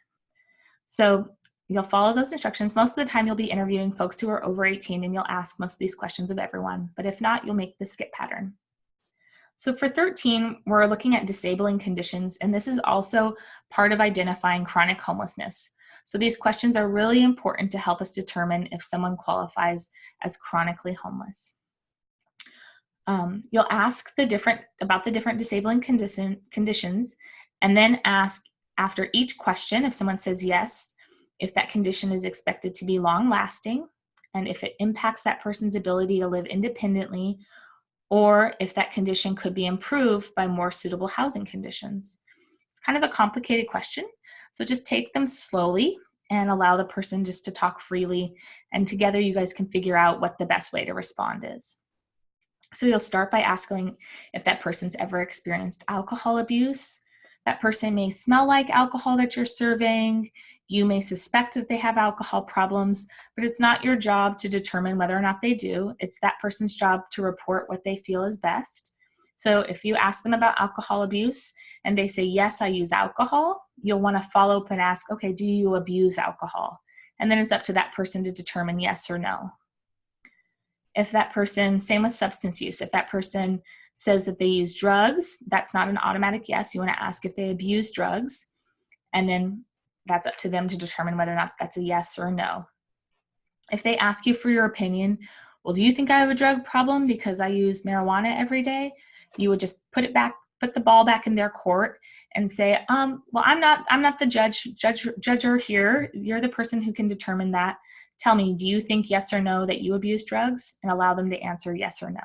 So you'll follow those instructions. Most of the time you'll be interviewing folks who are over 18 and you'll ask most of these questions of everyone, but if not, you'll make the skip pattern. So for 13, we're looking at disabling conditions, and this is also part of identifying chronic homelessness. So these questions are really important to help us determine if someone qualifies as chronically homeless. You'll ask about the different disabling conditions, and then ask after each question, if someone says yes, if that condition is expected to be long-lasting, and if it impacts that person's ability to live independently, or if that condition could be improved by more suitable housing conditions. It's kind of a complicated question, so just take them slowly and allow the person just to talk freely, and together you guys can figure out what the best way to respond is. So you'll start by asking if that person's ever experienced alcohol abuse. That person may smell like alcohol that you're serving. You may suspect that they have alcohol problems, but it's not your job to determine whether or not they do. It's that person's job to report what they feel is best. So if you ask them about alcohol abuse and they say, yes, I use alcohol, you'll want to follow up and ask, okay, do you abuse alcohol? And then it's up to that person to determine yes or no. If that person, same with substance use, if that person says that they use drugs, that's not an automatic yes. You want to ask if they abuse drugs, and then that's up to them to determine whether or not that's a yes or a no. If they ask you for your opinion, well, do you think I have a drug problem because I use marijuana every day? You would just put the ball back in their court and say, well, I'm not the judger here. You're the person who can determine that. Tell me, do you think yes or no that you abuse drugs? And allow them to answer yes or no.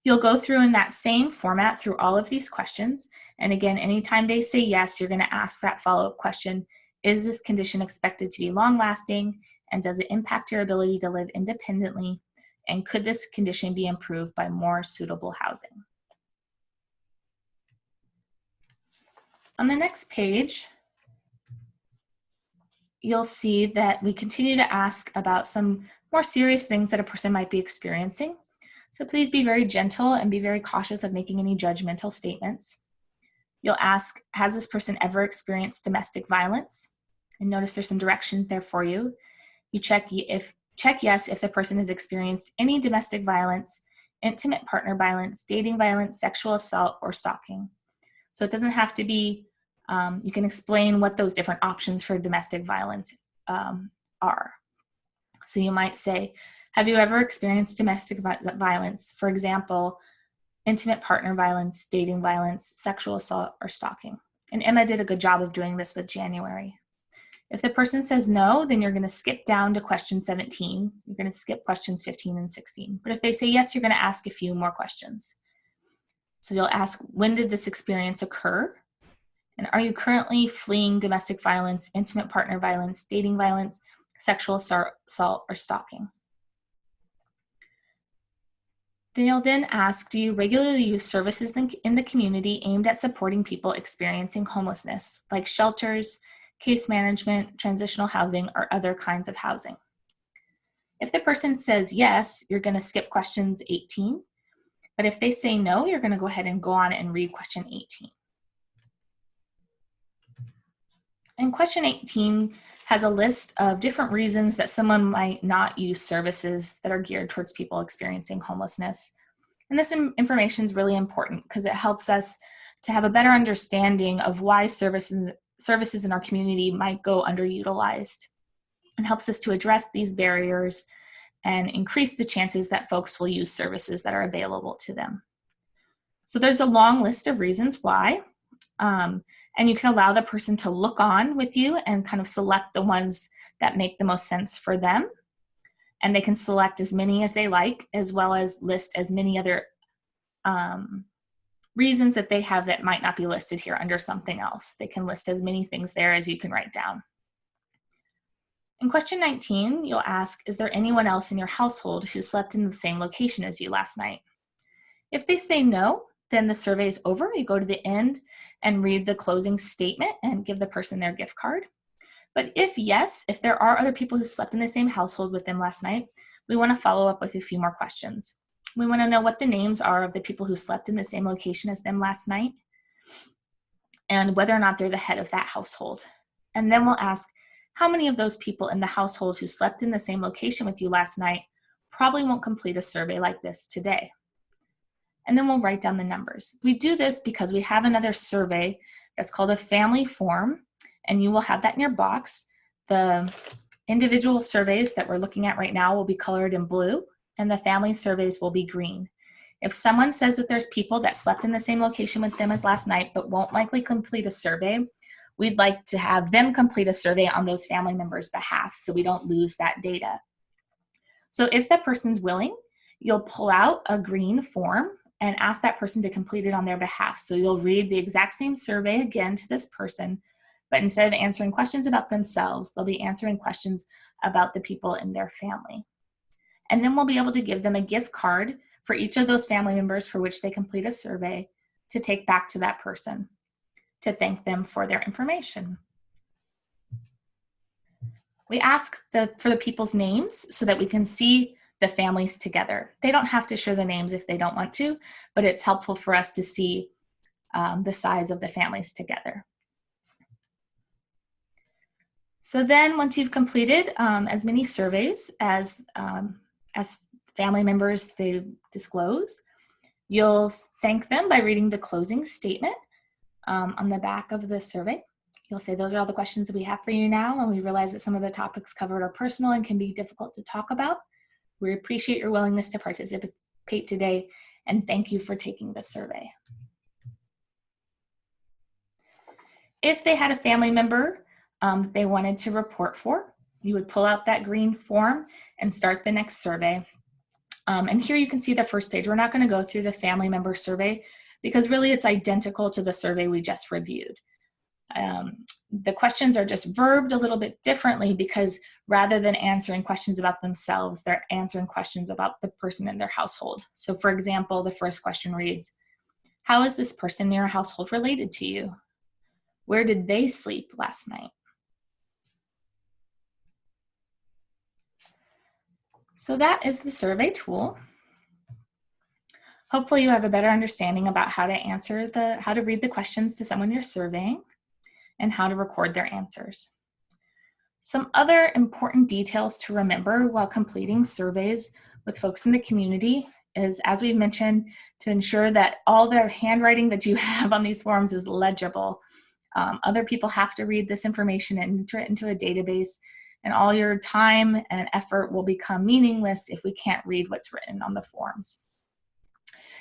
You'll go through in that same format through all of these questions. And again, anytime they say yes, you're going to ask that follow-up question, is this condition expected to be long-lasting? And does it impact your ability to live independently? And could this condition be improved by more suitable housing? On the next page, you'll see that we continue to ask about some more serious things that a person might be experiencing. So please be very gentle and be very cautious of making any judgmental statements. You'll ask, has this person ever experienced domestic violence? And notice there's some directions there for you. You check yes if the person has experienced any domestic violence, intimate partner violence, dating violence, sexual assault, or stalking. So it doesn't have to be, you can explain what those different options for domestic violence are. So you might say, have you ever experienced domestic violence? For example, intimate partner violence, dating violence, sexual assault, or stalking. And Emma did a good job of doing this with January. If the person says no, then you're going to skip down to question 17. You're going to skip questions 15 and 16. But if they say yes, you're going to ask a few more questions. So you'll ask, when did this experience occur? And are you currently fleeing domestic violence, intimate partner violence, dating violence, sexual assault, or stalking? Then you'll then ask, do you regularly use services in the community aimed at supporting people experiencing homelessness, like shelters, case management, transitional housing, or other kinds of housing? If the person says yes, you're going to skip questions 18. But if they say no, you're going to go ahead and go on and read question 18. And question 18 has a list of different reasons that someone might not use services that are geared towards people experiencing homelessness. And this information is really important because it helps us to have a better understanding of why services in our community might go underutilized, and helps us to address these barriers and increase the chances that folks will use services that are available to them. So there's a long list of reasons why, and you can allow the person to look on with you and kind of select the ones that make the most sense for them. And they can select as many as they like, as well as list as many other reasons that they have that might not be listed here under something else. They can list as many things there as you can write down. In question 19, you'll ask, is there anyone else in your household who slept in the same location as you last night? If they say no, then the survey is over. You go to the end and read the closing statement and give the person their gift card. But if yes, if there are other people who slept in the same household with them last night, we want to follow up with a few more questions. We want to know what the names are of the people who slept in the same location as them last night, and whether or not they're the head of that household. And then we'll ask, how many of those people in the household who slept in the same location with you last night probably won't complete a survey like this today? And then we'll write down the numbers. We do this because we have another survey that's called a family form, and you will have that in your box. The individual surveys that we're looking at right now will be colored in blue, and the family surveys will be green. If someone says that there's people that slept in the same location with them as last night but won't likely complete a survey, we'd like to have them complete a survey on those family members' behalf so we don't lose that data. So if that person's willing, you'll pull out a green form and ask that person to complete it on their behalf. So you'll read the exact same survey again to this person, but instead of answering questions about themselves, they'll be answering questions about the people in their family. And then we'll be able to give them a gift card for each of those family members for which they complete a survey to take back to that person to thank them for their information. We ask for the people's names so that we can see the families together. They don't have to share the names if they don't want to, but it's helpful for us to see the size of the families together. So then once you've completed as many surveys as family members they disclose, you'll thank them by reading the closing statement on the back of the survey. You'll say, those are all the questions that we have for you now, and we realize that some of the topics covered are personal and can be difficult to talk about. We appreciate your willingness to participate today, and thank you for taking the survey. If they had a family member they wanted to report for, you would pull out that green form and start the next survey. And here you can see the first page. We're not going to go through the family member survey because really it's identical to the survey we just reviewed. The questions are just verbed a little bit differently because rather than answering questions about themselves, they're answering questions about the person in their household. So for example, the first question reads, how is this person in your household related to you? Where did they sleep last night? So that is the survey tool. Hopefully you have a better understanding about how to read the questions to someone you're surveying and how to record their answers. Some other important details to remember while completing surveys with folks in the community is, as we mentioned, to ensure that all the handwriting that you have on these forms is legible. Other people have to read this information and enter it into a database, and all your time and effort will become meaningless if we can't read what's written on the forms.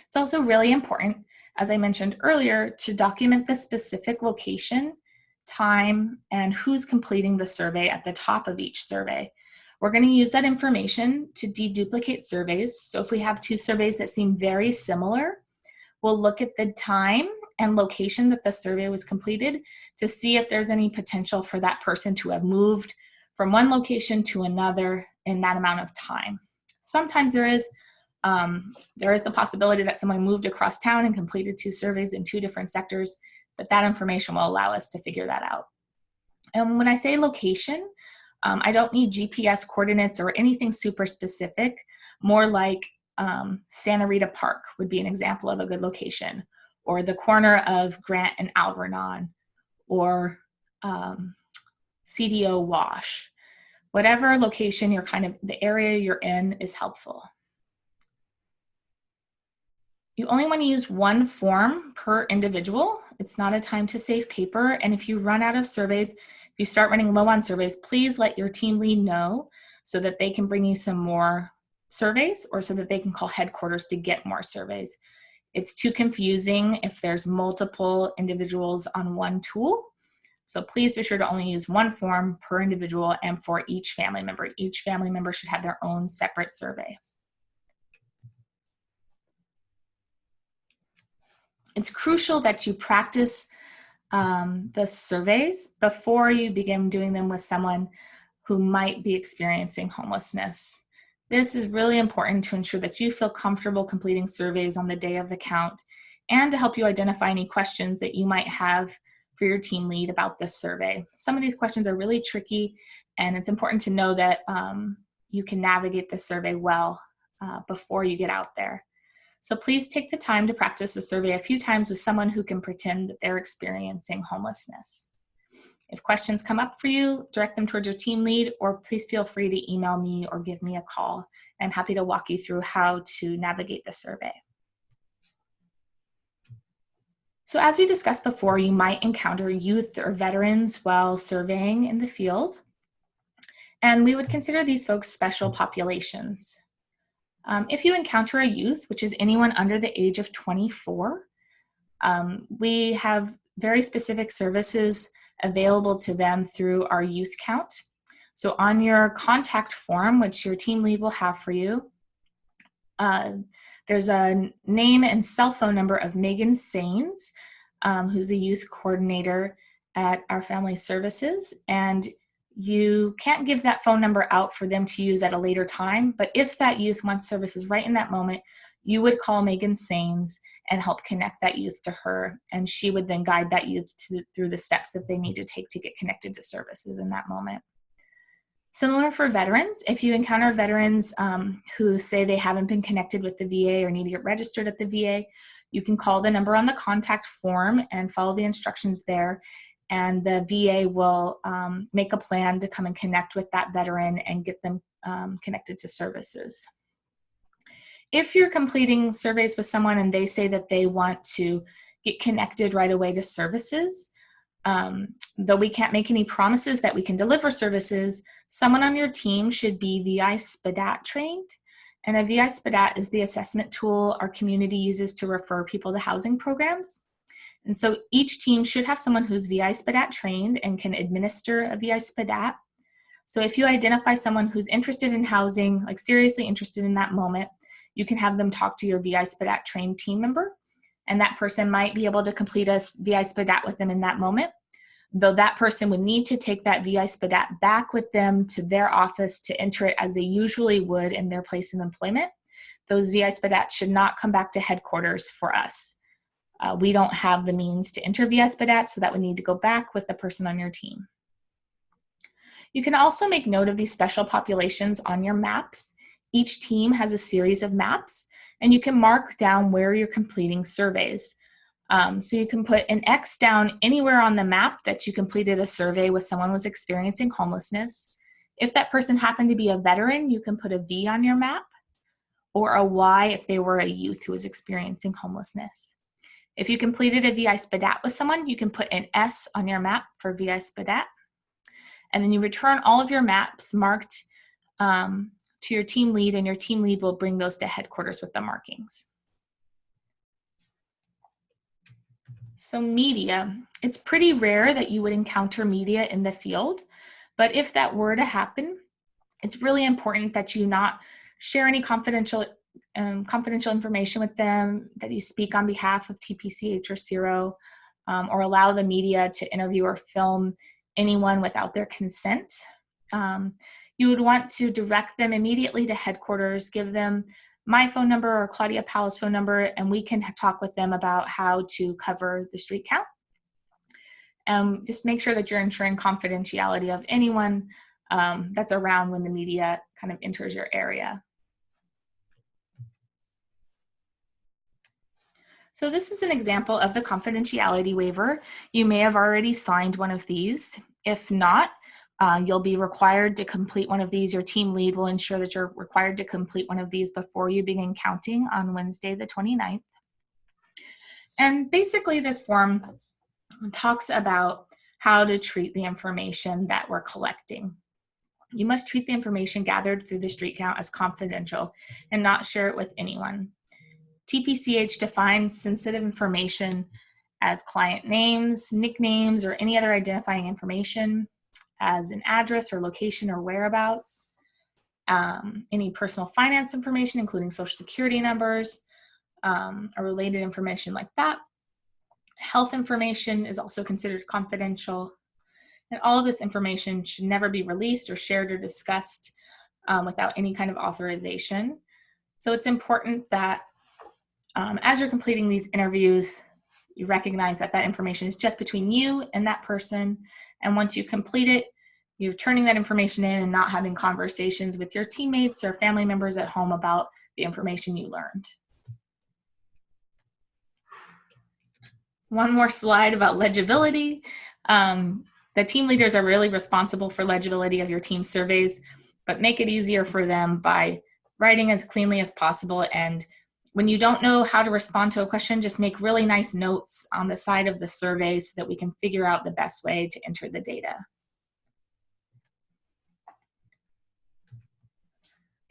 It's also really important, as I mentioned earlier, to document the specific location time, and who's completing the survey at the top of each survey. We're going to use that information to deduplicate surveys. So if we have two surveys that seem very similar, we'll look at the time and location that the survey was completed to see if there's any potential for that person to have moved from one location to another in that amount of time. Sometimes there is the possibility that someone moved across town and completed two surveys in two different sectors, but that information will allow us to figure that out. And when I say location, I don't need GPS coordinates or anything super specific. More like Santa Rita Park would be an example of a good location, or the corner of Grant and Alvernon, or CDO Wash. Whatever location the area you're in is helpful. You only want to use one form per individual. It's not a time to save paper. And if you run out of surveys, if you start running low on surveys, please let your team lead know so that they can bring you some more surveys, or so that they can call headquarters to get more surveys. It's too confusing if there's multiple individuals on one tool. So please be sure to only use one form per individual and for each family member. Each family member should have their own separate survey. It's crucial that you practice the surveys before you begin doing them with someone who might be experiencing homelessness. This is really important to ensure that you feel comfortable completing surveys on the day of the count, and to help you identify any questions that you might have for your team lead about this survey. Some of these questions are really tricky, and it's important to know that you can navigate the survey well before you get out there. So please take the time to practice the survey a few times with someone who can pretend that they're experiencing homelessness. If questions come up for you, direct them towards your team lead, or please feel free to email me or give me a call. I'm happy to walk you through how to navigate the survey. So as we discussed before, you might encounter youth or veterans while surveying in the field, and we would consider these folks special populations. If you encounter a youth, which is anyone under the age of 24, we have very specific services available to them through our youth count. So on your contact form, which your team lead will have for you, there's a name and cell phone number of Megan Sains, who's the youth coordinator at our family services. And you can't give that phone number out for them to use at a later time, but if that youth wants services right in that moment, you would call Megan Sains and help connect that youth to her, and she would then guide that youth through the steps that they need to take to get connected to services in that moment. Similar for veterans, if you encounter veterans who say they haven't been connected with the VA or need to get registered at the VA, you can call the number on the contact form and follow the instructions there, and the VA will make a plan to come and connect with that veteran and get them connected to services. If you're completing surveys with someone and they say that they want to get connected right away to services, though we can't make any promises that we can deliver services, someone on your team should be VI SPDAT trained. And a VI SPDAT is the assessment tool our community uses to refer people to housing programs. And so each team should have someone who's VI SPDAT trained and can administer a VI SPDAT. So if you identify someone who's interested in housing, like seriously interested in that moment, you can have them talk to your VI SPDAT trained team member, and that person might be able to complete a VI SPDAT with them in that moment, though that person would need to take that VI SPDAT back with them to their office to enter it as they usually would in their place of employment. Those VI SPDATs should not come back to headquarters for us. We don't have the means to enter VI SPDAT, so that would need to go back with the person on your team. You can also make note of these special populations on your maps. Each team has a series of maps, and you can mark down where you're completing surveys. So you can put an X down anywhere on the map that you completed a survey with someone who was experiencing homelessness. If that person happened to be a veteran, you can put a V on your map, or a Y if they were a youth who was experiencing homelessness. If you completed a VI SPDAT with someone, you can put an S on your map for VI SPDAT. And then you return all of your maps marked to your team lead, and your team lead will bring those to headquarters with the markings. So media, it's pretty rare that you would encounter media in the field, but if that were to happen, it's really important that you not share any confidential information with them, that you speak on behalf of TPCH or CIRO, or allow the media to interview or film anyone without their consent. You would want to direct them immediately to headquarters, give them my phone number or Claudia Powell's phone number, and we can talk with them about how to cover the street count. Just make sure that you're ensuring confidentiality of anyone that's around when the media kind of enters your area. So this is an example of the confidentiality waiver. You may have already signed one of these. If not, you'll be required to complete one of these. Your team lead will ensure that you're required to complete one of these before you begin counting on Wednesday the 29th. And basically this form talks about how to treat the information that we're collecting. You must treat the information gathered through the street count as confidential and not share it with anyone. TPCH defines sensitive information as client names, nicknames, or any other identifying information, as an address or location or whereabouts, any personal finance information, including social security numbers, or related information like that. Health information is also considered confidential, and all of this information should never be released or shared or discussed without any kind of authorization. So it's important that as you're completing these interviews, you recognize that that information is just between you and that person. And once you complete it, you're turning that information in and not having conversations with your teammates or family members at home about the information you learned. One more slide about legibility. The team leaders are really responsible for legibility of your team surveys, but make it easier for them by writing as cleanly as possible. And when you don't know how to respond to a question, just make really nice notes on the side of the survey so that we can figure out the best way to enter the data.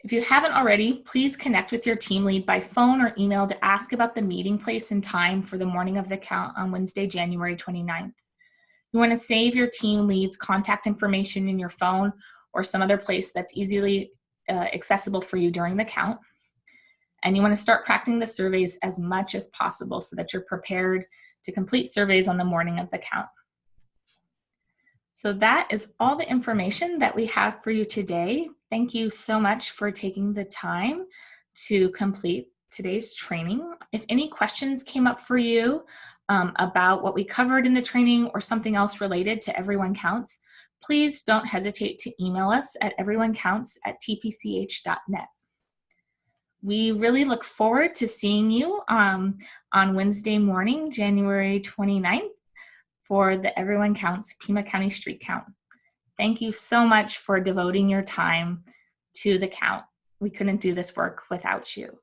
If you haven't already, please connect with your team lead by phone or email to ask about the meeting place and time for the morning of the count on Wednesday, January 29th. You want to save your team lead's contact information in your phone or some other place that's easily accessible for you during the count. And you want to start practicing the surveys as much as possible so that you're prepared to complete surveys on the morning of the count. So that is all the information that we have for you today. Thank you so much for taking the time to complete today's training. If any questions came up for you about what we covered in the training or something else related to Everyone Counts, please don't hesitate to email us at everyonecounts@tpch.net. We really look forward to seeing you on Wednesday morning, January 29th, for the Everyone Counts Pima County Street Count. Thank you so much for devoting your time to the count. We couldn't do this work without you.